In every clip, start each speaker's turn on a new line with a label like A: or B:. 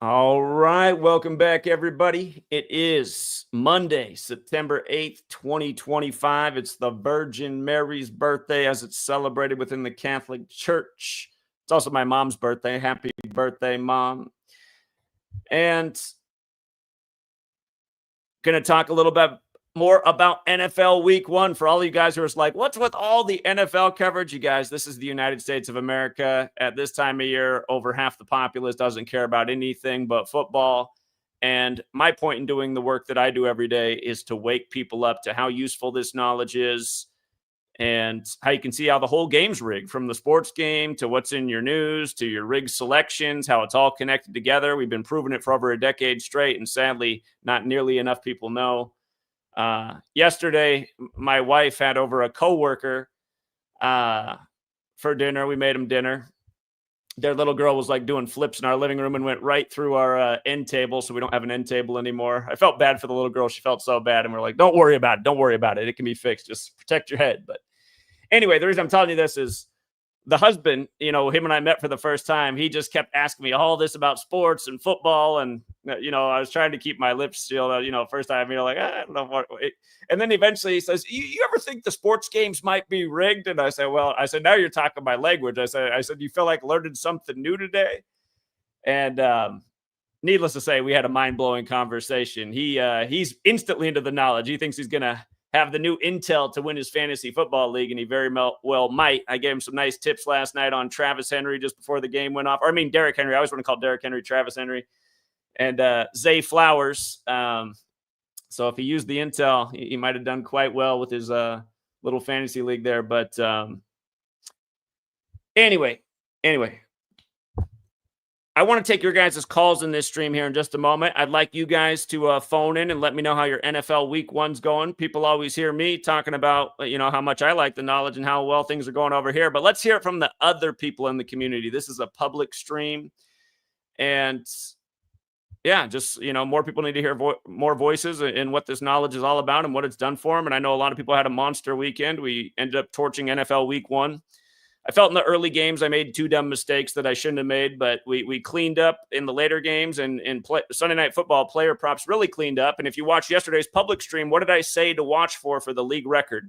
A: All right, welcome back, everybody. It is Monday, September 8th, 2025. It's the Virgin Mary's birthday as it's celebrated within the Catholic Church. It's also my mom's birthday. Happy birthday, Mom. And going to talk a little bit more about NFL Week 1 for all of you guys who are like, what's with all the NFL coverage? You guys, this is the United States of America. At this time of year, over half the populace doesn't care about anything but football. And my point in doing the work that I do every day is to wake people up to how useful this knowledge is and how you can see how the whole game's rigged, from the sports game to what's in your news to your rig selections, how it's all connected together. We've been proving it for over a decade straight, and sadly, not nearly enough people know. Yesterday, my wife had over a coworker for dinner. We made them dinner. Their little girl was like doing flips in our living room and went right through our end table, so we don't have an end table anymore. I felt bad for the little girl. She felt so bad, and we're like, don't worry about it. Don't worry about it. It can be fixed. Just protect your head. But anyway, the reason I'm telling you this is the husband, him and I met for the first time. He just kept asking me all this about sports and football. And, I was trying to keep my lips sealed, first time, I don't know what. And then eventually he says, you ever think the sports games might be rigged? And I said, now you're talking my language. I said, you feel like learning something new today? And, needless to say, we had a mind-blowing conversation. He's instantly into the knowledge. He thinks he's going to have the new intel to win his fantasy football league, and he very well might. I gave him some nice tips last night on Travis Henry just before the game went off. Derrick Henry. I always want to call Derrick Henry Travis Henry. And Zay Flowers. So if he used the intel, he might have done quite well with his little fantasy league there. But anyway. I want to take your guys' calls in this stream here in just a moment. I'd like you guys to phone in and let me know how your NFL Week 1's going. People always hear me talking about, how much I like the knowledge and how well things are going over here. But let's hear it from the other people in the community. This is a public stream. And, yeah, just, more people need to hear more voices and what this knowledge is all about and what it's done for them. And I know a lot of people had a monster weekend. We ended up torching NFL Week 1. I felt in the early games I made two dumb mistakes that I shouldn't have made, but we cleaned up in the later games, and Sunday Night Football player props really cleaned up. And if you watch yesterday's public stream, what did I say to watch for the league record?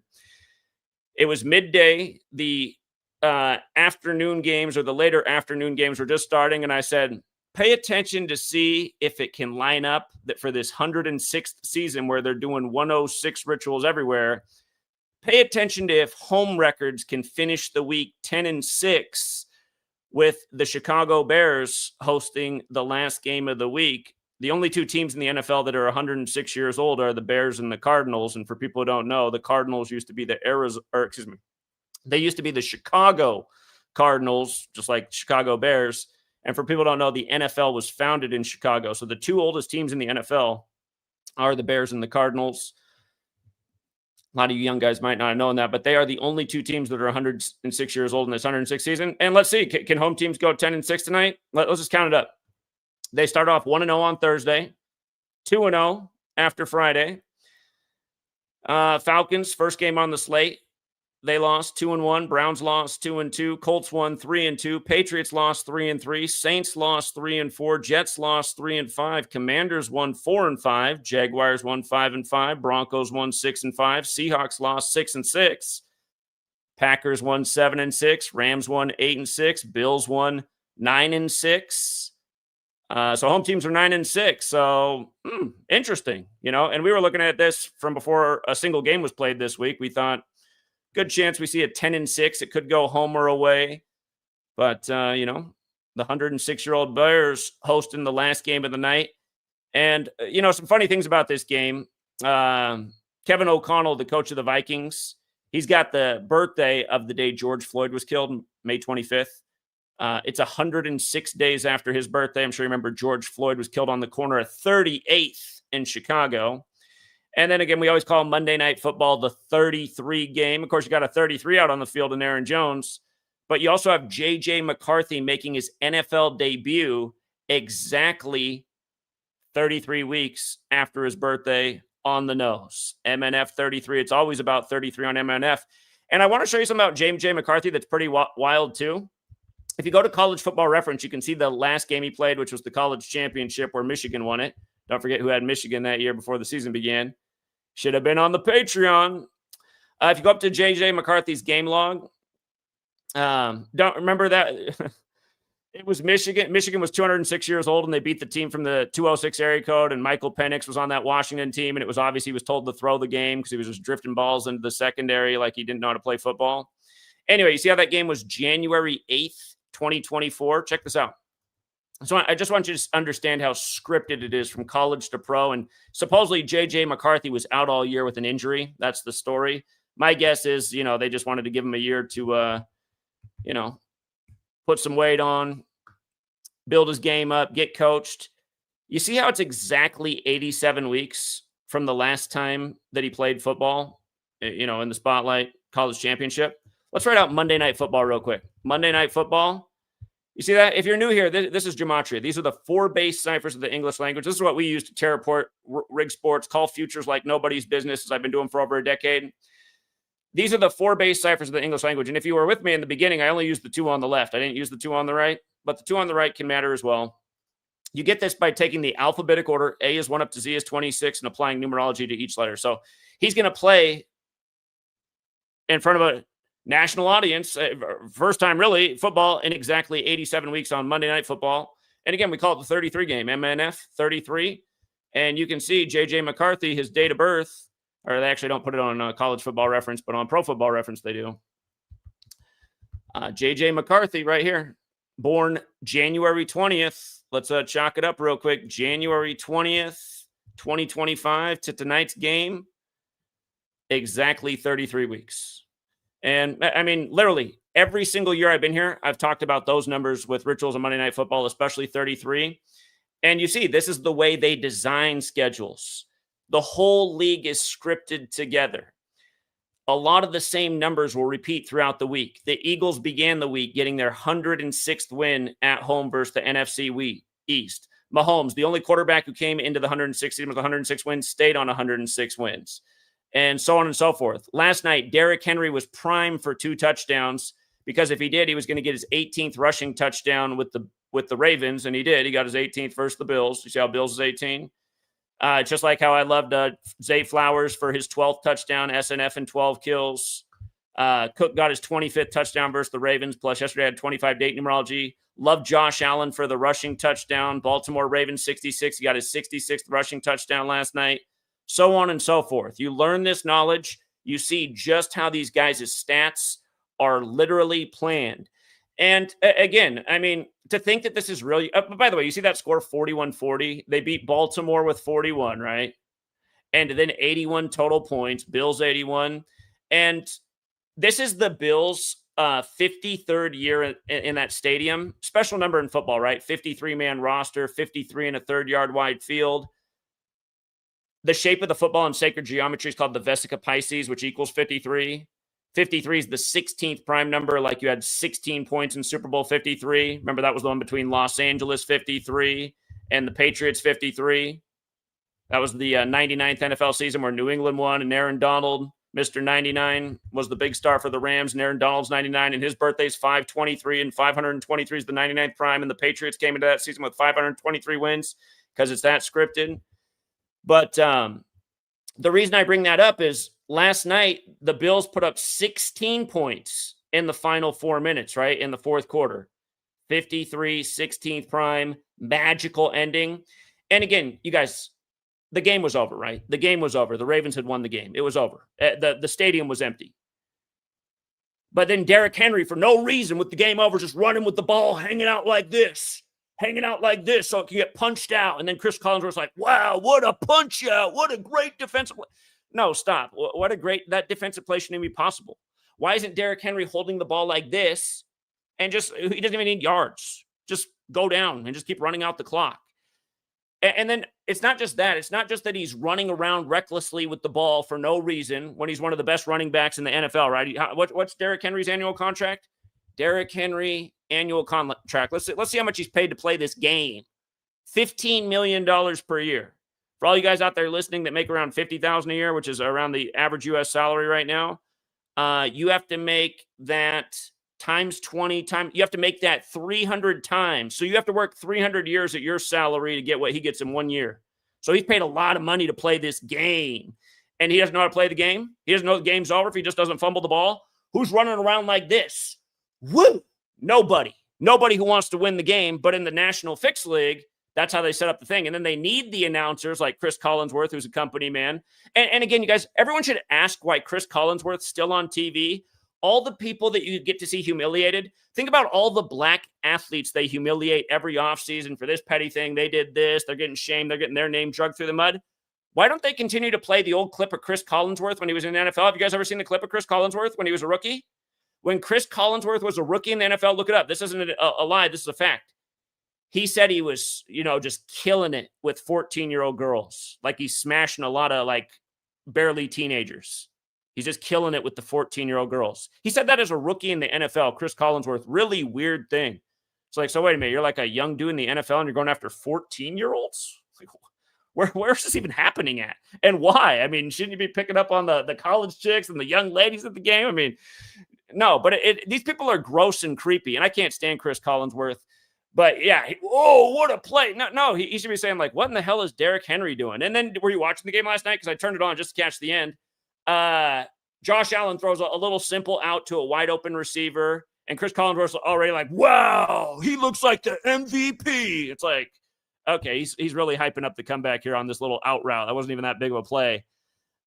A: It was midday. The afternoon games or the later afternoon games were just starting, and I said, pay attention to see if it can line up that for this 106th season where they're doing 106 rituals everywhere. Pay attention to if home records can finish the week 10-6 with the Chicago Bears hosting the last game of the week. The only two teams in the NFL that are 106 years old are the Bears and the Cardinals. And for people who don't know, the Cardinals used to be they used to be the Chicago Cardinals, just like Chicago Bears. And for people who don't know, the NFL was founded in Chicago. So the two oldest teams in the NFL are the Bears and the Cardinals. A lot of you young guys might not have known that, but they are the only two teams that are 106 years old in this 106 season. And let's see, can home teams go 10-6 tonight? Let's just count it up. They start off 1-0 on Thursday, 2-0 after Friday. Falcons, first game on the slate. They lost 2-1. Browns lost 2-2. Colts won 3-2. Patriots lost 3-3. Saints lost 3-4. Jets lost 3-5. Commanders won 4-5. Jaguars won 5-5. Broncos won 6-5. Seahawks lost 6-6. Packers won 7-6. Rams won 8-6. Bills won 9-6. So home teams are 9-6. So interesting, And we were looking at this from before a single game was played this week. We thought, good chance we see a 10-6. It could go home or away. But, the 106-year-old Bears hosting the last game of the night. And, some funny things about this game. Kevin O'Connell, the coach of the Vikings, he's got the birthday of the day George Floyd was killed, May 25th. It's 106 days after his birthday. I'm sure you remember George Floyd was killed on the corner of 38th in Chicago. And then again, we always call Monday Night Football the 33 game. Of course, you got a 33 out on the field in Aaron Jones. But you also have J.J. McCarthy making his NFL debut exactly 33 weeks after his birthday on the nose. MNF 33. It's always about 33 on MNF. And I want to show you something about J.J. McCarthy that's pretty wild too. If you go to College Football Reference, you can see the last game he played, which was the college championship where Michigan won it. Don't forget who had Michigan that year before the season began. Should have been on the Patreon. If you go up to J.J. McCarthy's game log, don't remember that. It was Michigan. Michigan was 206 years old, and they beat the team from the 206 area code, and Michael Penix was on that Washington team, and it was obvious he was told to throw the game because he was just drifting balls into the secondary like he didn't know how to play football. Anyway, you see how that game was January 8th, 2024? Check this out. So I just want you to understand how scripted it is from college to pro, and supposedly J.J. McCarthy was out all year with an injury. That's the story. My guess is, they just wanted to give him a year to, put some weight on, build his game up, get coached. You see how it's exactly 87 weeks from the last time that he played football, in the spotlight college championship. Let's write out Monday Night Football real quick. Monday Night Football. You see that? If you're new here, this is Gematria. These are the 4 base ciphers of the English language. This is what we use to terraport rig sports, call futures like nobody's business, as I've been doing for over a decade. These are the 4 base ciphers of the English language. And if you were with me in the beginning, I only used the 2 on the left. I didn't use the 2 on the right, but the 2 on the right can matter as well. You get this by taking the alphabetic order. A is 1 up to Z is 26 and applying numerology to each letter. So he's going to play in front of a national audience, first time really, football in exactly 87 weeks on Monday Night Football. And again, we call it the 33 game, MNF 33. And you can see J.J. McCarthy, his date of birth, or they actually don't put it on College Football Reference, but on Pro Football Reference they do. J.J. McCarthy right here, born January 20th. Let's chalk it up real quick. January 20th, 2025 to tonight's game, exactly 33 weeks. And I mean, literally every single year I've been here, I've talked about those numbers with rituals on Monday Night Football, especially 33. And you see, this is the way they design schedules. The whole league is scripted together. A lot of the same numbers will repeat throughout the week. The Eagles began the week getting their 106th win at home versus the NFC East. Mahomes, the only quarterback who came into the 160 with 106 wins, stayed on 106 wins. And so on and so forth. Last night, Derrick Henry was primed for 2 touchdowns because if he did, he was going to get his 18th rushing touchdown with the Ravens, and he did. He got his 18th versus the Bills. You see how Bills is 18? Just like how I loved Zay Flowers for his 12th touchdown, SNF and 12 kills. Cook got his 25th touchdown versus the Ravens, plus yesterday had 25 date numerology. Love Josh Allen for the rushing touchdown. Baltimore Ravens 66. He got his 66th rushing touchdown last night. So on and so forth. You learn this knowledge. You see just how these guys' stats are literally planned. And again, I mean, to think that this is really, by the way, you see that score 41-40? They beat Baltimore with 41, right? And then 81 total points, Bills 81. And this is the Bills' 53rd year in that stadium. Special number in football, right? 53-man roster, 53 in a 3rd-yard wide field. The shape of the football in sacred geometry is called the Vesica Pisces, which equals 53. 53 is the 16th prime number, like you had 16 points in Super Bowl 53. Remember, that was the one between Los Angeles 53 and the Patriots 53. That was the 99th NFL season where New England won, and Aaron Donald, Mr. 99, was the big star for the Rams, and Aaron Donald's 99, and his birthday's 523, and 523 is the 99th prime, and the Patriots came into that season with 523 wins because it's that scripted. But the reason I bring that up is last night, the Bills put up 16 points in the final 4 minutes, right? In the 4th quarter. 53, 16th prime, magical ending. And again, you guys, the game was over, right? The game was over. The Ravens had won the game. It was over. The stadium was empty. But then Derrick Henry, for no reason, with the game over, just running with the ball, hanging out like this so it can get punched out. And then Chris Collinsworth's like, wow, what a punch out. What a great defensive play. No, stop. What a great, that defensive play shouldn't even be possible. Why isn't Derrick Henry holding the ball like this and just, he doesn't even need yards. Just go down and just keep running out the clock. And then it's not just that. It's not just that he's running around recklessly with the ball for no reason when he's one of the best running backs in the NFL, right? What's Derrick Henry's annual contract? Derrick Henry annual contract. Let's see how much he's paid to play this game. $15 million per year. For all you guys out there listening that make around $50,000 a year, which is around the average U.S. salary right now, you have to make that times 20 times. You have to make that 300 times. So you have to work 300 years at your salary to get what he gets in 1 year. So he's paid a lot of money to play this game. And he doesn't know how to play the game. He doesn't know the game's over if he just doesn't fumble the ball. Who's running around like this? Woo! Nobody. Nobody who wants to win the game. But in the National Fix League, that's how they set up the thing. And then they need the announcers like Chris Collinsworth, who's a company man. And again, you guys, everyone should ask why Chris Collinsworth's still on TV. All the people that you get to see humiliated. Think about all the black athletes they humiliate every offseason for this petty thing. They did this. They're getting shamed. They're getting their name dragged through the mud. Why don't they continue to play the old clip of Chris Collinsworth when he was in the NFL? Have you guys ever seen the clip of Chris Collinsworth when he was a rookie? When Chris Collinsworth was a rookie in the NFL, look it up. This isn't a lie. This is a fact. He said he was, just killing it with 14-year-old girls. Like he's smashing a lot of barely teenagers. He's just killing it with the 14-year-old girls. He said that as a rookie in the NFL, Chris Collinsworth. Really weird thing. It's like, so wait a minute. You're like a young dude in the NFL and you're going after 14-year-olds? Like, where's this even happening at? And why? I mean, shouldn't you be picking up on the college chicks and the young ladies at the game? I mean, no, but these people are gross and creepy. And I can't stand Chris Collinsworth. But yeah, what a play. No, he should be saying like, what in the hell is Derrick Henry doing? And then were you watching the game last night? Because I turned it on just to catch the end. Josh Allen throws a little simple out to a wide open receiver. And Chris Collinsworth's already like, wow, he looks like the MVP. It's like, okay, he's really hyping up the comeback here on this little out route. That wasn't even that big of a play.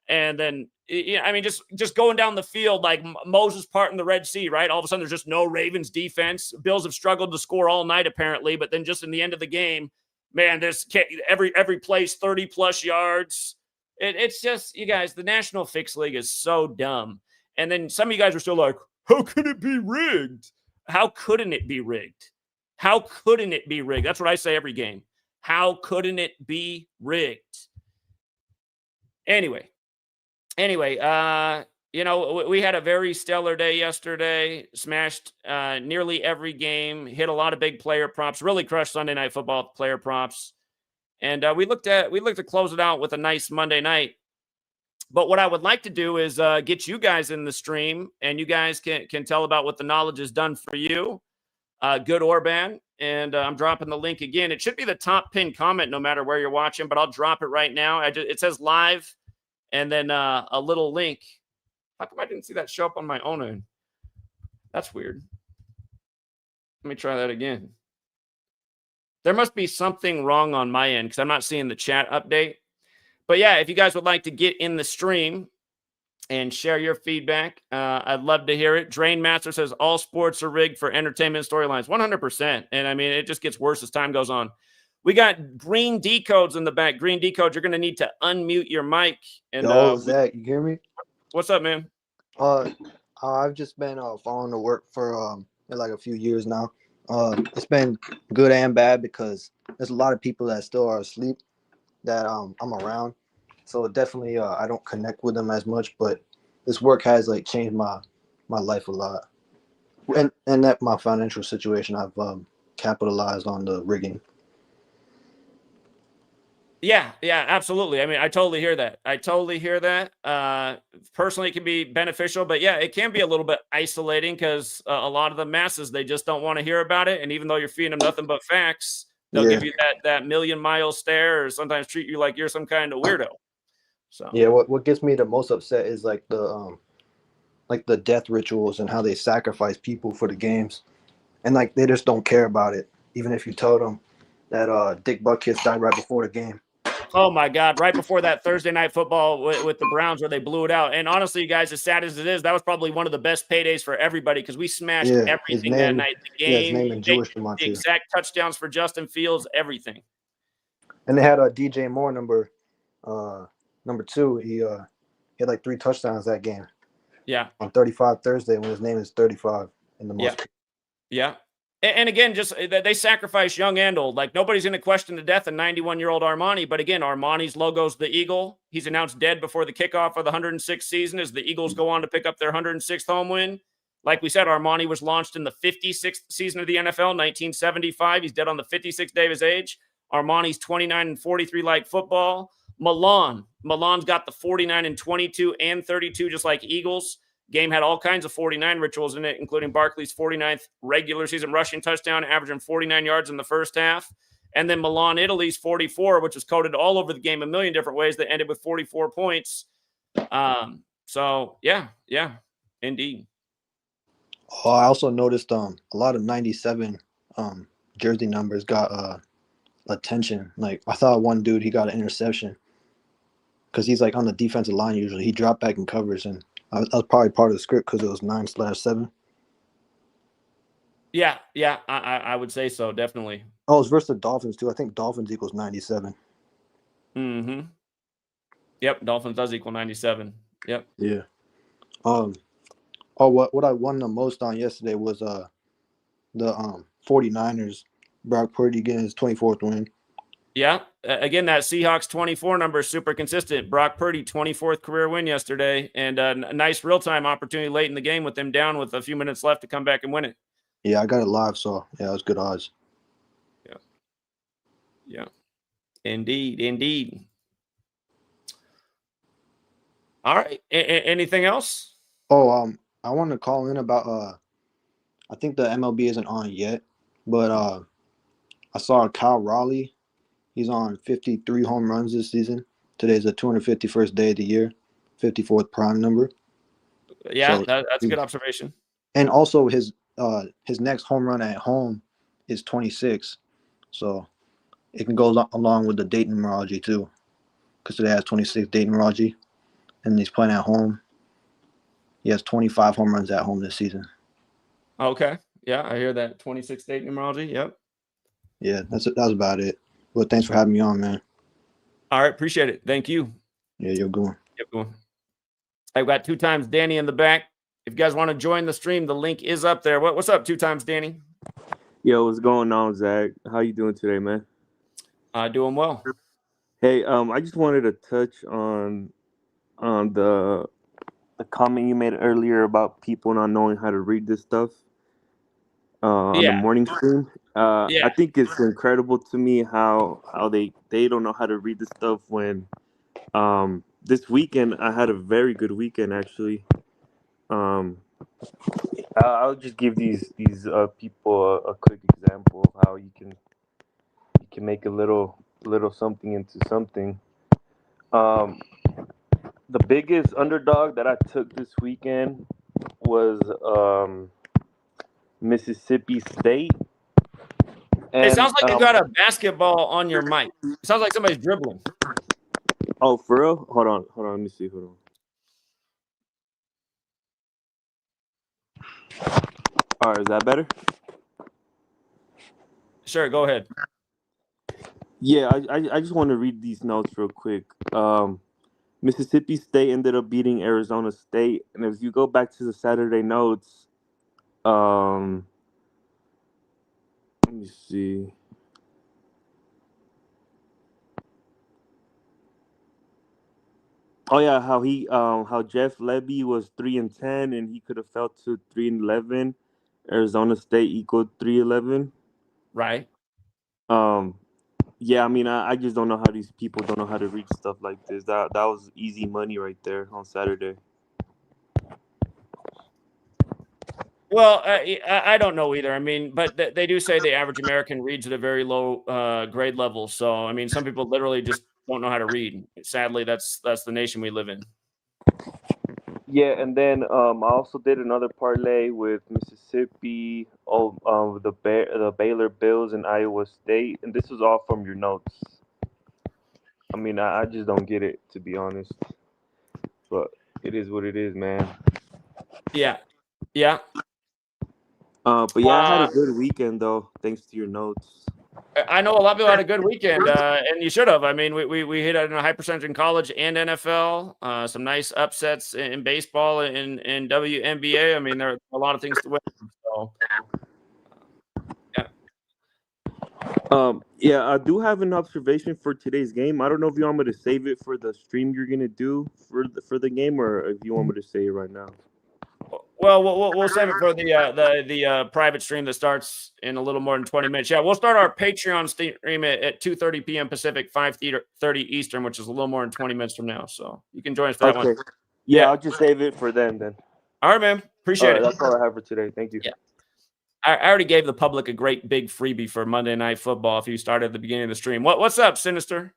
A: And then, just going down the field like Moses parting the Red Sea, right? All of a sudden, there's just no Ravens defense. Bills have struggled to score all night, apparently. But then just in the end of the game, man, there's every play's 30-plus yards. It's just, you guys, the National Fix League is so dumb. And then some of you guys are still like, how could it be rigged? How couldn't it be rigged? How couldn't it be rigged? That's what I say every game. How couldn't it be rigged? Anyway, we had a very stellar day yesterday, smashed nearly every game, hit a lot of big player props, really crushed Sunday Night Football player props. And we looked to close it out with a nice Monday night. But what I would like to do is get you guys in the stream, and you guys can tell about what the knowledge has done for you, good or bad. And I'm dropping the link again. It should be the top pinned comment no matter where you're watching, but I'll drop it right now. It says live and then a little link. How come I didn't see that show up on my own end? That's weird. Let me try that again. There must be something wrong on my end because I'm not seeing the chat update. But yeah, if you guys would like to get in the stream and share your feedback, I'd love to hear it. Drain Master says all sports are rigged for entertainment storylines. 100%. And I mean, it just gets worse as time goes on. We got green decodes in the back. Green decodes, you're going to need to unmute your mic. And
B: Zach, you hear me?
A: What's up, man?
B: I've just been following the work for like a few years now. It's been good and bad because there's a lot of people that still are asleep that I'm around. So definitely I don't connect with them as much, but this work has like changed my life a lot. And that my financial situation, I've capitalized on the rigging.
A: Yeah, absolutely. I mean, I totally hear that. Personally, it can be beneficial, but yeah, it can be a little bit isolating because a lot of the masses, they just don't want to hear about it. And even though you're feeding them nothing but facts, they'll give you that million-mile stare or sometimes treat you like you're some kind of weirdo. So
B: yeah, what gets me the most upset is like the death rituals and how they sacrifice people for the games, and like they just don't care about it, even if you told them that Dick Buckets died right before the game.
A: Oh my God! Right before that Thursday Night Football with the Browns where they blew it out, and honestly, you guys, as sad as it is, that was probably one of the best paydays for everybody because we smashed everything that night. The game,
B: his name Jewish
A: the exact touchdowns for Justin Fields, everything.
B: And they had a DJ Moore number 2. He had like 3 touchdowns that game.
A: Yeah.
B: On 35 Thursday when his name is 35 in the most.
A: Yeah. And again, just they sacrifice young and old. Like nobody's going to question the death of 91-year-old Armani. But again, Armani's logo's the eagle. He's announced dead before the kickoff of the 106th season as the Eagles go on to pick up their 106th home win. Like we said, Armani was launched in the 56th season of the NFL, 1975. He's dead on the 56th day of his age. Armani's 29-43 like football. Milan's got the 49-22 and 32, just like Eagles. Game had all kinds of 49 rituals in it, including Barkley's 49th regular season rushing touchdown, averaging 49 yards in the first half. And then Milan, Italy's 44, which was coded all over the game a million different ways, that ended with 44 points. So, yeah, indeed.
B: Oh, I also noticed a lot of 97 jersey numbers got attention. Like, I thought one dude, he got an interception because he's like on the defensive line usually. He dropped back and covers, and that was probably part of the script because it was 9/7.
A: Yeah, I would say so, definitely.
B: Oh, it's versus the Dolphins too. I think Dolphins equals 97.
A: Mm-hmm. Yep, Dolphins does equal 97. Yep.
B: Yeah. Oh, what I won the most on yesterday was the 49ers. Brock Purdy getting his 24th win.
A: Yeah. Again, that Seahawks 24 number is super consistent. Brock Purdy, 24th career win yesterday, and a nice real-time opportunity late in the game with them down with a few minutes left to come back and win it.
B: Yeah, I got it live, so yeah, it was good odds.
A: Yeah. Indeed. All right. Anything else?
B: Oh, I wanted to call in about I think the MLB isn't on yet, but I saw Kyle Raleigh. He's on 53 home runs this season. Today's the 251st day of the year, 54th prime number.
A: Yeah, so that's a good observation.
B: And also his next home run at home is 26, so it can go along with the date numerology too, because today has 26 date numerology, and he's playing at home. He has 25 home runs at home this season.
A: Okay, yeah, I hear that. 26 date numerology. Yep.
B: Yeah, that's about it. Well, thanks for having me on, man.
A: All right, appreciate it. Thank you.
B: Yeah, you're going.
A: Yep, going. I've got 2 times Danny in the back. If you guys want to join the stream, the link is up there. What's up, 2 times Danny?
C: Yo, what's going on, Zach? How you doing today, man?
A: Doing well.
C: Hey, I just wanted to touch on the comment you made earlier about people not knowing how to read this stuff on the morning stream. I think it's incredible to me how they don't know how to read this stuff when this weekend I had a very good weekend actually. I'll just give these people a quick example of how you can make a little something into something. The biggest underdog that I took this weekend was Mississippi State.
A: And, it sounds like you got a basketball on your mic. It sounds like somebody's dribbling.
C: Oh, for real? Hold on. Let me see. Hold on. All right, is that better?
A: Sure, go ahead.
C: Yeah, I just want to read these notes real quick. Mississippi State ended up beating Arizona State, and if you go back to the Saturday notes, let me see. Oh yeah, how Jeff Lebby was 3-10, and he could have fell to 3-11. Arizona State equaled 3-11.
A: Right.
C: Yeah, I mean, I just don't know how these people don't know how to read stuff like this. That was easy money right there on Saturday.
A: Well, I don't know either. I mean, but they do say the average American reads at a very low grade level. So, I mean, some people literally just don't know how to read. Sadly, that's the nation we live in.
C: Yeah, and then I also did another parlay with Mississippi, the Baylor Bills, and Iowa State, and this was all from your notes. I mean, I just don't get it, to be honest. But it is what it is, man.
A: Yeah.
C: But yeah, I had a good weekend though, thanks to your notes.
A: I know a lot of people had a good weekend, and you should have. I mean, we hit on a high percentage in college and NFL. Some nice upsets in baseball and WNBA. I mean, there are a lot of things to win. So, yeah.
C: Yeah, I do have an observation for today's game. I don't know if you want me to save it for the stream you're gonna do for the game, or if you want me to say it right now.
A: Well, we'll save it for the private stream that starts in a little more than 20 minutes. Yeah, we'll start our Patreon stream at 2:30 p.m. Pacific, 5:30 Eastern, which is a little more than 20 minutes from now. So you can join us for that one.
C: Yeah, I'll just save it for then.
A: All right, man. Appreciate it.
C: That's all I have for today. Thank you.
A: Yeah. I already gave the public a great big freebie for Monday Night Football if you started at the beginning of the stream. What's up, Sinister?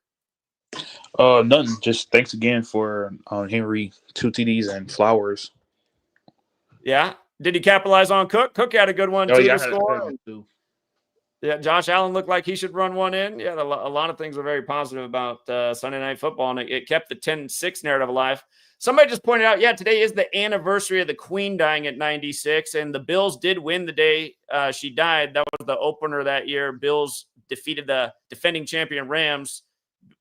D: Nothing. Just thanks again for Henry, 2 TDs and Flowers.
A: Yeah. Did he capitalize on Cook? Cook had a good one too to score. Yeah, Josh Allen looked like he should run one in. Yeah, a lot of things are very positive about Sunday Night Football, and it kept the 10-6 narrative alive. Somebody just pointed out, today is the anniversary of the Queen dying at 96, and the Bills did win the day she died. That was the opener that year. Bills defeated the defending champion Rams.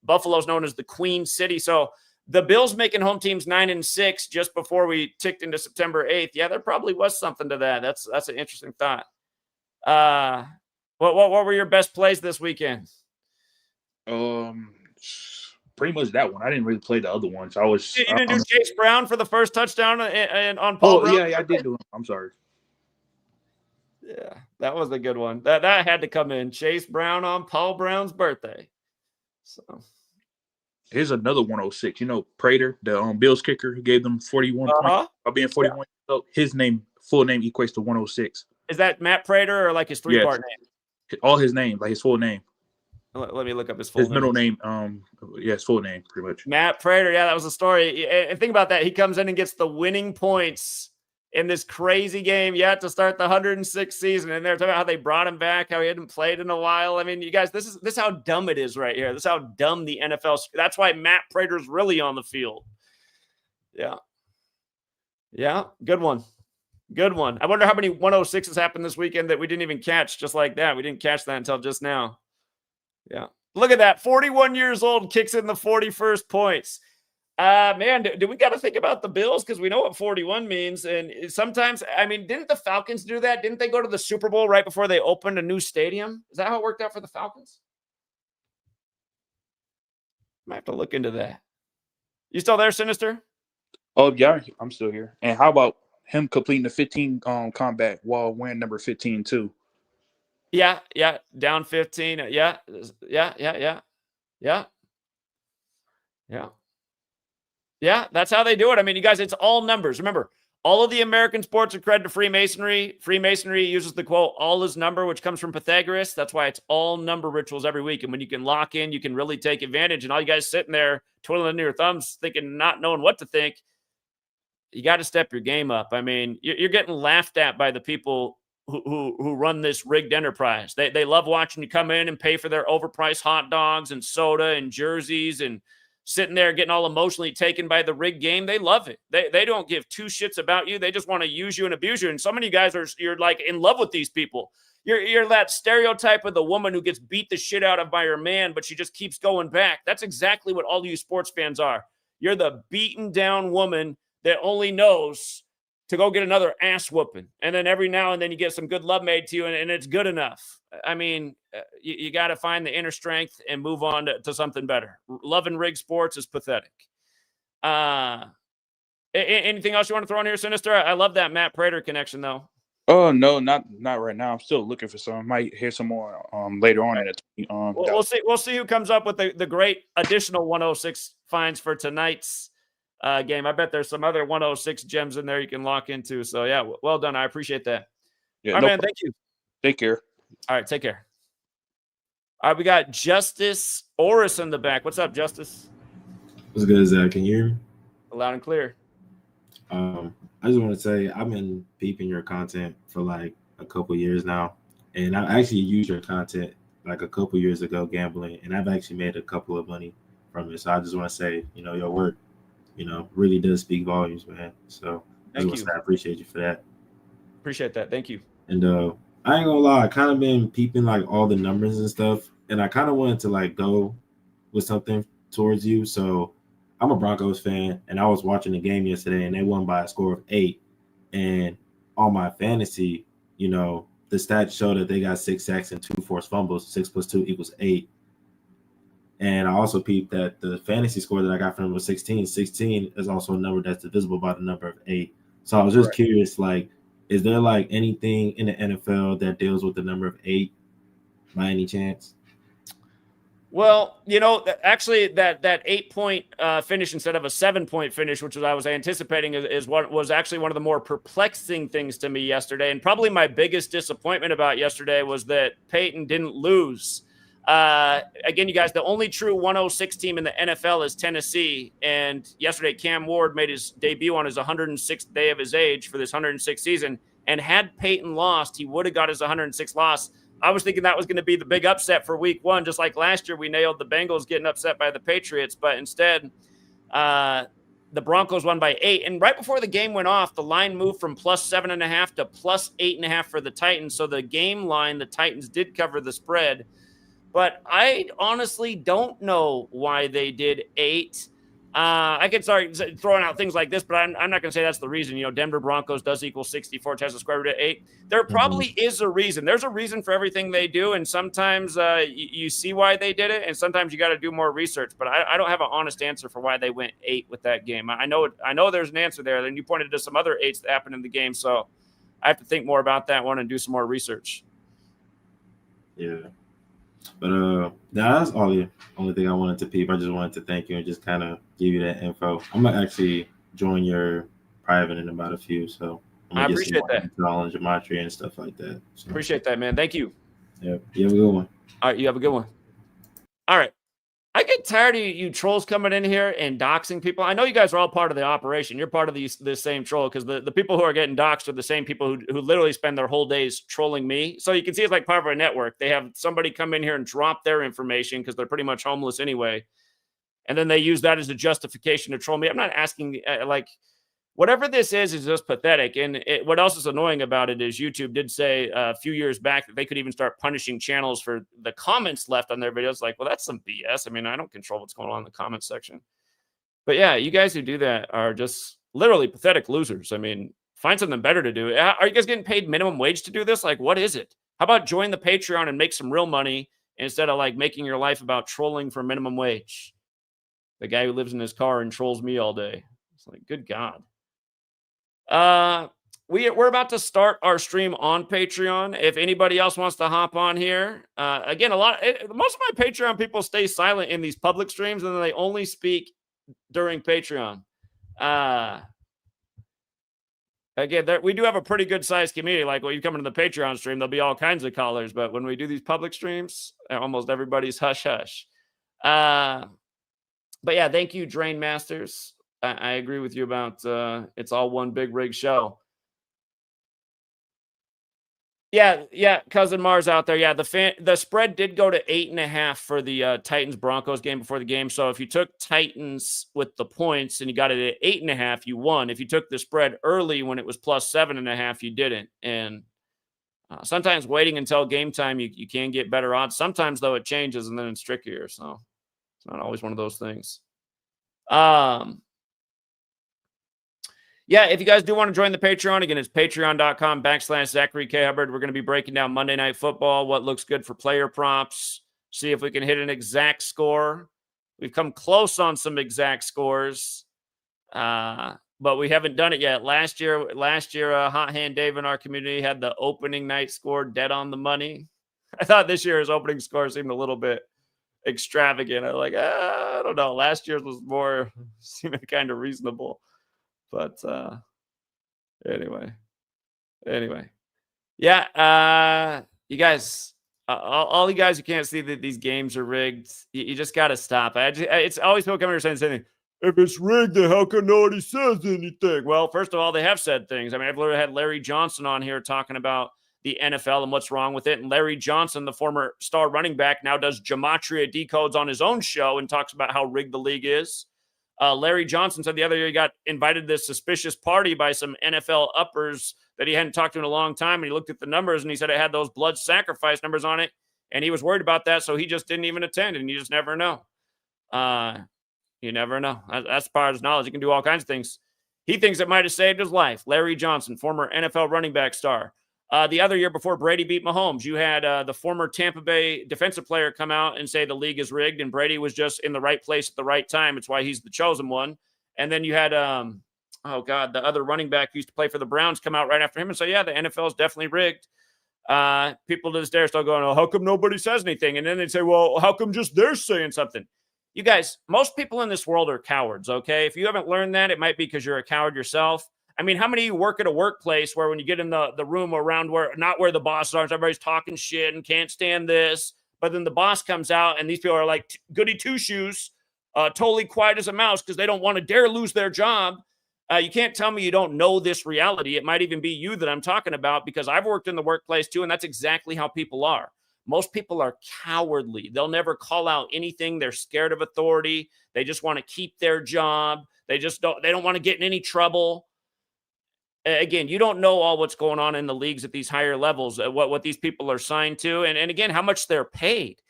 A: Buffalo's known as the Queen City. So the Bills making home teams 9-6 just before we ticked into September 8th. Yeah, there probably was something to that. That's an interesting thought. What were your best plays this weekend?
D: Pretty much that one. I didn't really play the other ones. You
A: didn't do Chase Brown for the first touchdown on Paul Brown?
D: Yeah, I did do it. I'm sorry.
A: Yeah, that was a good one. That had to come in. Chase Brown on Paul Brown's birthday. So
D: here's another 106. You know, Prater, the Bills kicker, who gave them 41 points by being 41. Yeah. So his full name equates to 106.
A: Is that Matt Prater or like his three-part name?
D: All his name, like his full name.
A: Let me look up his full name.
D: His middle name, his full name, pretty much.
A: Matt Prater, yeah, that was the story. And think about that. He comes in and gets the winning points in this crazy game, to start the 106th season. And they're talking about how they brought him back, how he hadn't played in a while. I mean, you guys, this is how dumb it is right here. This is how dumb the NFL. That's why Matt Prater's really on the field. Yeah. Yeah, good one. Good one. I wonder how many 106s happened this weekend that we didn't even catch just like that. We didn't catch that until just now. Yeah. Look at that. 41 years old, kicks in the 41st points. Man, do we got to think about the Bills? Because we know what 41 means. And sometimes, I mean, didn't the Falcons do that? Didn't they go to the Super Bowl right before they opened a new stadium? Is that how it worked out for the Falcons? Might have to look into that. You still there, Sinister?
D: Oh, yeah, I'm still here. And how about him completing the 15 combat while wearing number 15 too?
A: Yeah, down 15. Yeah. Yeah, that's how they do it. I mean, you guys, it's all numbers. Remember, all of the American sports are credited to Freemasonry. Freemasonry uses the quote, all is number, which comes from Pythagoras. That's why it's all number rituals every week. And when you can lock in, you can really take advantage. And all you guys sitting there twiddling your thumbs thinking, not knowing what to think, you got to step your game up. I mean, you're getting laughed at by the people who run this rigged enterprise. They love watching you come in and pay for their overpriced hot dogs and soda and jerseys and sitting there getting all emotionally taken by the rigged game. They love it. They don't give two shits about you. They just want to use you and abuse you. And so many guys you're like in love with these people. You're that stereotype of the woman who gets beat the shit out of by her man, but she just keeps going back. That's exactly what all you sports fans are. You're the beaten down woman that only knows to go get another ass whooping. And then every now and then you get some good love made to you and it's good enough. I mean, you got to find the inner strength and move on to something better. Love and rig sports is pathetic. Anything else you want to throw in here, Sinister? I love that Matt Prater connection though.
D: Oh, no, not right now. I'm still looking for some. I might hear some more later on in it.
A: We'll see who comes up with the great additional 106 finds for tonight's game. I bet there's some other 106 gems in there you can lock into. So yeah, well done. I appreciate that.
D: Yeah,
A: all right, man. Thank you.
D: Take care.
A: All right, take care. All right, we got Justice Oris in the back. What's up, Justice?
E: What's good, Zach? Can you hear me?
A: Loud and clear.
E: I just want to say I've been peeping your content for like a couple years now, and I actually used your content like a couple years ago gambling, and I've actually made a couple of money from it. So I just want to say, your work, really does speak volumes, man. So I appreciate you for that.
A: Appreciate that. Thank you.
E: And I ain't gonna lie, I kind of been peeping like all the numbers and stuff, and I kind of wanted to like go with something towards you. So I'm a Broncos fan, and I was watching the game yesterday, and they won by a score of 8. And on my fantasy, the stats show that they got 6 sacks and 2 forced fumbles. 6 + 2 = 8. And I also peeped that the fantasy score that I got from him was 16. 16 is also a number that's divisible by the number of 8. So I was just curious, like, is there like anything in the NFL that deals with the number of 8 by any chance?
A: Well, actually, that 8-point finish instead of a 7-point finish, which I was anticipating, is what was actually one of the more perplexing things to me yesterday. And probably my biggest disappointment about yesterday was that Peyton didn't lose. Again, you guys, the only true 106 team in the NFL is Tennessee. And yesterday, Cam Ward made his debut on his 106th day of his age for this 106th season. And had Peyton lost, he would have got his 106th loss. I was thinking that was going to be the big upset for week one, just like last year we nailed the Bengals getting upset by the Patriots. But instead, the Broncos won by 8. And right before the game went off, the line moved from +7.5 to +8.5 for the Titans. So the game line, the Titans did cover the spread. But I honestly don't know why they did 8. I could start throwing out things like this, but I'm not going to say that's the reason. Denver Broncos does equal 64, which has a square root of 8. There probably is a reason. There's a reason for everything they do, and sometimes you see why they did it, and sometimes you got to do more research. But I don't have an honest answer for why they went 8 with that game. I know there's an answer there. Then you pointed to some other 8s that happened in the game, so I have to think more about that one and do some more research.
E: Yeah. But that's all the only thing I wanted to peep. I just wanted to thank you and just kind of give you that info. I'm gonna actually join your private in about a few, so
A: I appreciate that.
E: On Gematria and stuff like that. So.
A: Appreciate that, man. Thank you.
E: Yeah, you have a good one.
A: All right, you have a good one. All right. I get tired of you trolls coming in here and doxing people. I know you guys are all part of the operation. You're part of this same troll, because the people who are getting doxed are the same people who literally spend their whole days trolling me. So you can see it's like part of a network. They have somebody come in here and drop their information because they're pretty much homeless anyway. And then they use that as a justification to troll me. I'm not asking, whatever this is just pathetic. And what else is annoying about it is YouTube did say a few years back that they could even start punishing channels for the comments left on their videos. Like, well, that's some BS. I mean, I don't control what's going on in the comment section. But yeah, you guys who do that are just literally pathetic losers. I mean, find something better to do. Are you guys getting paid minimum wage to do this? Like, what is it? How about join the Patreon and make some real money instead of making your life about trolling for minimum wage? The guy who lives in his car and trolls me all day. It's like, good God. We're about to start our stream on Patreon. If anybody else wants to hop on here, again, most of my Patreon people stay silent in these public streams, and then they only speak during Patreon. Again, we do have a pretty good sized community. Like when you come into the Patreon stream, there'll be all kinds of callers, but when we do these public streams, almost everybody's hush hush. But yeah, thank you, Drain Masters. I agree with you about it's all one big rig show. Yeah, cousin Mars out there. Yeah, the spread did go to 8.5 for the Titans Broncos game before the game. So if you took Titans with the points and you got it at 8.5, you won. If you took the spread early when it was +7.5, you didn't. And sometimes waiting until game time, you can get better odds. Sometimes though it changes and then it's trickier. So it's not always one of those things. Yeah, if you guys do want to join the Patreon, again, it's patreon.com/Zachary K. Hubbard. We're going to be breaking down Monday Night Football, what looks good for player props, see if we can hit an exact score. We've come close on some exact scores, but we haven't done it yet. Last year, Hot Hand Dave in our community had the opening night score dead on the money. I thought this year's opening score seemed a little bit extravagant. I was like, I don't know. Last year's was more seeming kind of reasonable. But anyway. Yeah, you guys, all you guys who can't see that these games are rigged, you just got to stop. It's always people coming here saying something. If it's rigged, then how come nobody says anything? Well, first of all, they have said things. I mean, I've literally had Larry Johnson on here talking about the NFL and what's wrong with it. And Larry Johnson, the former star running back, now does Gematria Decodes on his own show and talks about how rigged the league is. Larry Johnson said the other year he got invited to this suspicious party by some NFL uppers that he hadn't talked to in a long time. And he looked at the numbers and he said it had those blood sacrifice numbers on it. And he was worried about that. So he just didn't even attend. And you just never know. You never know. That's part of his knowledge. He can do all kinds of things. He thinks it might have saved his life. Larry Johnson, former NFL running back star. The other year before Brady beat Mahomes, you had the former Tampa Bay defensive player come out and say the league is rigged and Brady was just in the right place at the right time. It's why he's the chosen one. And then you had, the other running back who used to play for the Browns come out right after him and say, yeah, the NFL is definitely rigged. People to this day are still going, oh, how come nobody says anything? And then they say, well, how come just they're saying something? You guys, most people in this world are cowards, okay? If you haven't learned that, it might be because you're a coward yourself. I mean, how many of you work at a workplace where when you get in the room around not where the boss are, everybody's talking shit and can't stand this, but then the boss comes out and these people are like goody two-shoes, totally quiet as a mouse because they don't want to dare lose their job. You can't tell me you don't know this reality. It might even be you that I'm talking about because I've worked in the workplace too, and that's exactly how people are. Most people are cowardly. They'll never call out anything. They're scared of authority. They just want to keep their job. They don't want to get in any trouble. Again, you don't know all what's going on in the leagues at these higher levels, what these people are signed to, and again, how much they're paid.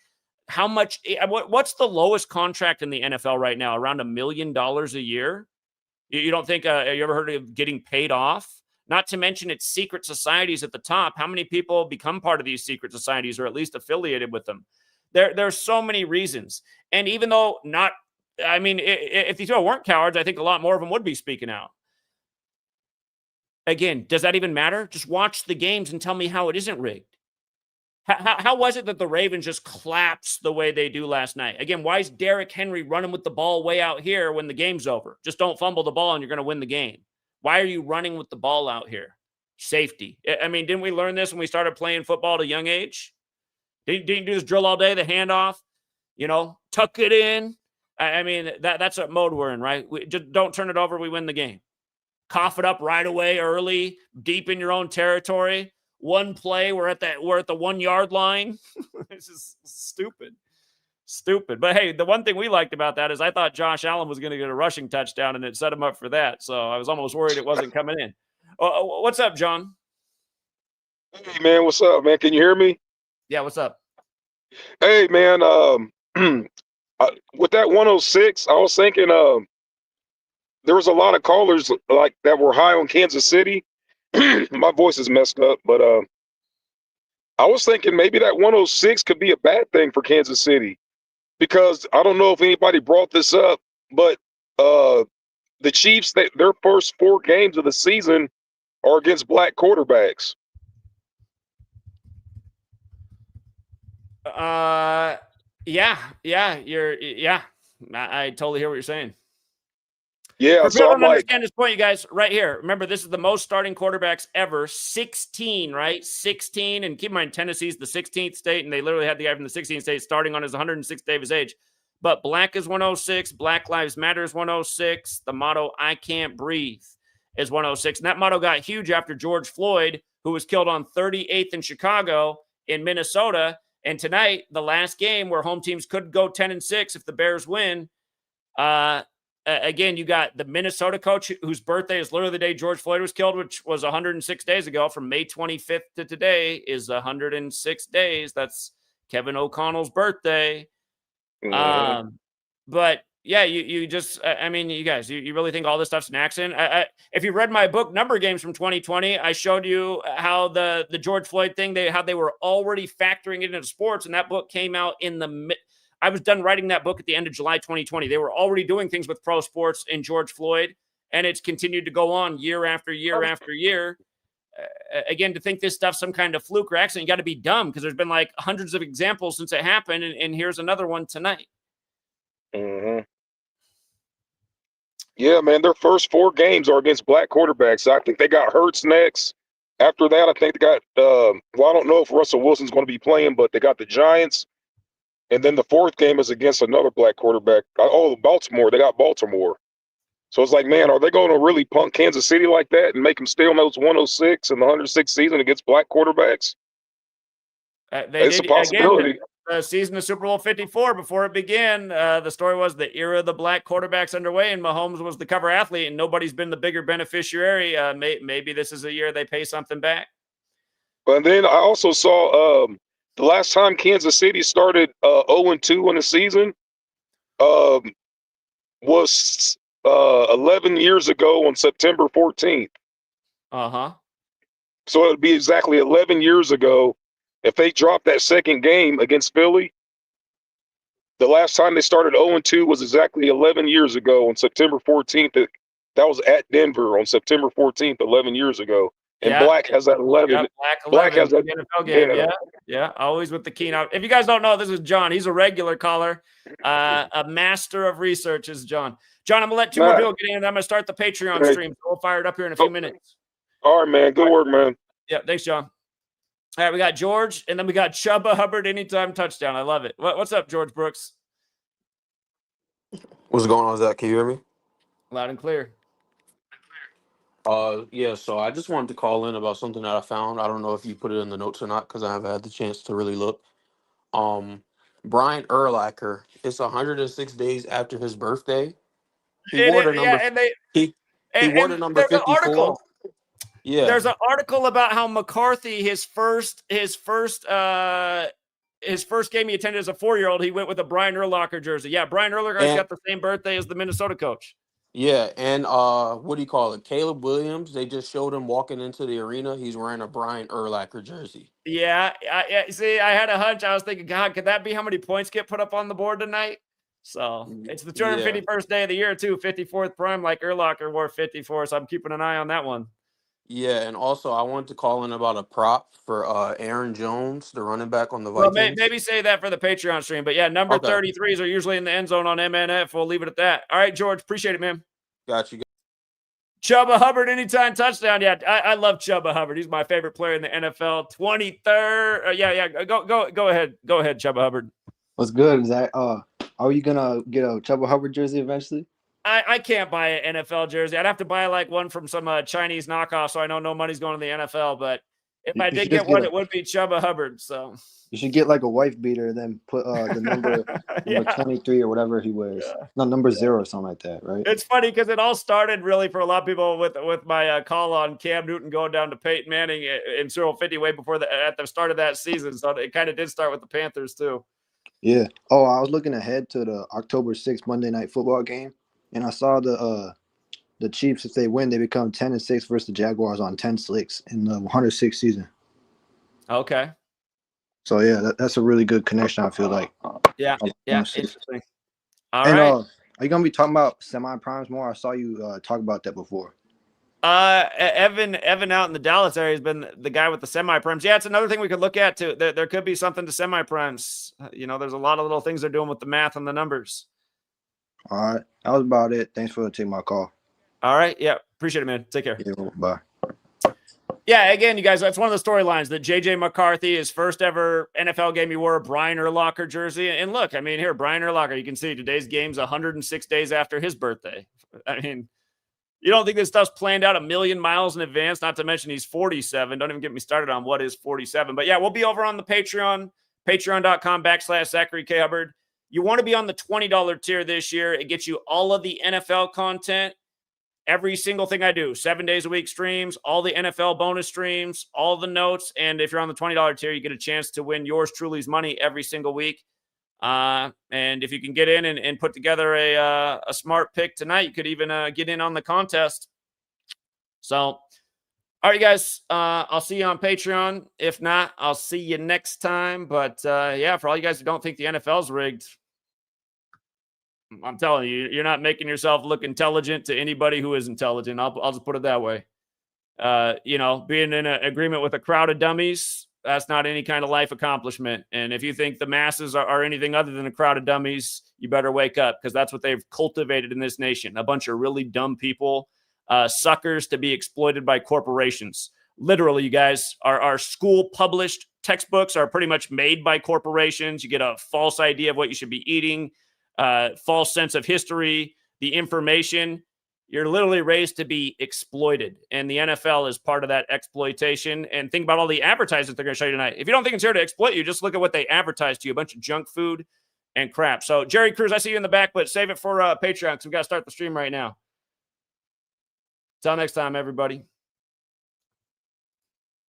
A: How much? What's the lowest contract in the NFL right now? Around $1 million a year. You don't think? You ever heard of getting paid off? Not to mention it's secret societies at the top. How many people become part of these secret societies or at least affiliated with them? There's so many reasons. And even though if these people weren't cowards, I think a lot more of them would be speaking out. Again, does that even matter? Just watch the games and tell me how it isn't rigged. How was it that the Ravens just collapsed the way they do last night? Again, why is Derrick Henry running with the ball way out here when the game's over? Just don't fumble the ball and you're going to win the game. Why are you running with the ball out here? Safety. I mean, didn't we learn this when we started playing football at a young age? Didn't you do this drill all day, the handoff? Tuck it in. I mean, that's what mode we're in, right? We just don't turn it over. We win the game. Cough it up right away, early, deep in your own territory. One play, we're at the 1 yard line. It's just stupid. But hey, the one thing we liked about that is I thought Josh Allen was going to get a rushing touchdown, and it set him up for that. So I was almost worried it wasn't coming in. What's up, John?
F: Hey man, what's up, man? Can you hear me?
A: Yeah, what's up?
F: Hey man, with that 106, I was thinking there was a lot of callers like that were high on Kansas City. My voice is messed up, but I was thinking maybe that 106 could be a bad thing for Kansas City because I don't know if anybody brought this up, but the Chiefs, their first 4 games of the season are against black quarterbacks.
A: Yeah, I totally hear what you're saying.
F: Yeah,
A: so I'm understand this point, you guys, right here. Remember, this is the most starting quarterbacks ever. 16, right? 16, and keep in mind, Tennessee's the 16th state, and they literally had the guy from the 16th state starting on his 106th day of his age. But black is 106, Black Lives Matter is 106. The motto, I can't breathe, is 106. And that motto got huge after George Floyd, who was killed on 38th in Chicago in Minnesota. And tonight, the last game where home teams could go 10-6 if the Bears win, again, you got the Minnesota coach whose birthday is literally the day George Floyd was killed, which was 106 days ago. From May 25th to today is 106 days. That's Kevin O'Connell's birthday.
F: Mm-hmm.
A: But yeah, you just, I mean, you guys, you really think all this stuff's an accident? If you read my book, Number Games from 2020, I showed you how the George Floyd thing, how they were already factoring it into sports. And that book came out I was done writing that book at the end of July 2020. They were already doing things with pro sports and George Floyd, and it's continued to go on year after year after year. Again, to think this stuff's some kind of fluke or accident, you got to be dumb because there's been like hundreds of examples since it happened, and here's another one tonight.
F: Mm-hmm. Yeah, man, their first 4 games are against black quarterbacks. I think they got Hurts next. After that, I think they got, I don't know if Russell Wilson's going to be playing, but they got the Giants. And then the 4th game is against another black quarterback. Baltimore. They got Baltimore. So it's like, man, are they going to really punk Kansas City like that and make them stay on those 106 and the 106th season against black quarterbacks? It's a possibility.
A: Again, the season of Super Bowl 54, before it began, the story was the era of the black quarterbacks underway, and Mahomes was the cover athlete, and nobody's been the bigger beneficiary. Maybe this is a year they pay something back.
F: But then I also saw the last time Kansas City started 0-2 in the season was 11 years ago on September 14th.
A: Uh-huh.
F: So it would be exactly 11 years ago if they dropped that second game against Philly. The last time they started 0-2 was exactly 11 years ago on September 14th. That was at Denver on September 14th, 11 years ago. And Black has that 11.
A: Yep,
F: Black has that
A: NFL game. Yeah. Always with the keen eye. If you guys don't know, this is John. He's a regular caller, a master of research is John. John, I'm gonna let two more people get in, and I'm gonna start the Patreon stream. So we'll fire it up here in a few minutes.
F: All right, man. Good work, man.
A: Yeah, thanks, John. All right, we got George, and then we got Chuba Hubbard anytime touchdown. I love it. What's up, George Brooks?
G: What's going on, Zach? Can you hear me?
A: Loud and clear.
G: Yeah, so I just wanted to call in about something that I found. I don't know if you put it in the notes or not because I haven't had the chance to really look. Brian Urlacher, it's 106 days after his birthday. He wore the number. He wore the number 54. Yeah,
A: there's an article about how McCarthy, his first game he attended as a 4-year-old, he went with a Brian Urlacher jersey. Yeah, Brian Urlacher's got the same birthday as the Minnesota coach.
G: Yeah, and what do you call it? Caleb Williams, they just showed him walking into the arena. He's wearing a Brian Urlacher jersey.
A: Yeah, see, I had a hunch. I was thinking, God, could that be how many points get put up on the board tonight? So it's the 251st day of the year, too. 54th prime, like Urlacher wore 54, so I'm keeping an eye on that one.
G: Yeah, and also I wanted to call in about a prop for Aaron Jones, the running back on the Vikings.
A: Well, maybe say that for the Patreon stream. But yeah, number 33s are usually in the end zone on MNF. We'll leave it at that. All right, George, appreciate it, man.
G: Got you.
A: Chuba Hubbard, anytime touchdown. Yeah, I love Chuba Hubbard. He's my favorite player in the NFL. 23rd. Yeah. Go ahead. Go ahead, Chuba Hubbard.
B: What's good, Zach? Are you gonna get a Chuba Hubbard jersey eventually?
A: I can't buy an NFL jersey. I'd have to buy like one from some Chinese knockoff, so I know no money's going to the NFL. But if I did get one, it would be Chuba Hubbard. So
B: you should get like a wife beater, then put the number 23 or whatever he wears. No, number 0 or something like that, right?
A: It's funny because it all started really for a lot of people with my call on Cam Newton going down to Peyton Manning in Super Bowl 50 way before at the start of that season. So it kind of did start with the Panthers too.
B: Yeah. Oh, I was looking ahead to the October 6th Monday Night Football game. And I saw the Chiefs, if they win, they become 10-6 versus the Jaguars on 10-6 in the 106th season.
A: Okay.
B: So yeah, that's a really good connection. I feel like.
A: Yeah. Interesting. All
B: right.
A: Are
B: you gonna be talking about semi-primes more? I saw you talk about that before.
A: Evan out in the Dallas area has been the guy with the semi-primes. Yeah, it's another thing we could look at too. There could be something to semi-primes. There's a lot of little things they're doing with the math and the numbers.
B: All right. That was about it. Thanks for taking my call.
A: All right. Yeah. Appreciate it, man. Take care.
B: Yeah, bye.
A: Yeah, again, you guys, that's one of the storylines that J.J. McCarthy, his first ever NFL game, he wore a Brian Urlacher jersey. And look, I mean, here, Brian Urlacher, you can see today's game's 106 days after his birthday. I mean, you don't think this stuff's planned out a million miles in advance, not to mention he's 47. Don't even get me started on what is 47. But yeah, we'll be over on the Patreon, patreon.com/Zachary K. Hubbard. You want to be on the $20 tier this year. It gets you all of the NFL content, every single thing I do, 7 days a week streams, all the NFL bonus streams, all the notes. And if you're on the $20 tier, you get a chance to win yours truly's money every single week. And if you can get in and put together a smart pick tonight, you could even get in on the contest. So, all right, you guys, I'll see you on Patreon. If not, I'll see you next time. But yeah, for all you guys who don't think the NFL's rigged, I'm telling you, you're not making yourself look intelligent to anybody who is intelligent. I'll just put it that way. Being in an agreement with a crowd of dummies, that's not any kind of life accomplishment. And if you think the masses are anything other than a crowd of dummies, you better wake up, because that's what they've cultivated in this nation. A bunch of really dumb people, suckers to be exploited by corporations. Literally, you guys, our school published textbooks are pretty much made by corporations. You get a false idea of what you should be eating. False sense of history, the information. You're literally raised to be exploited, and the NFL is part of that exploitation. And think about all the advertisements they're going to show you tonight. If you don't think it's here to exploit you, just look at what they advertise to you: a bunch of junk food and crap. So, Jerry Cruz, I see you in the back, but save it for Patreon, because we got to start the stream right now. Till next time, everybody.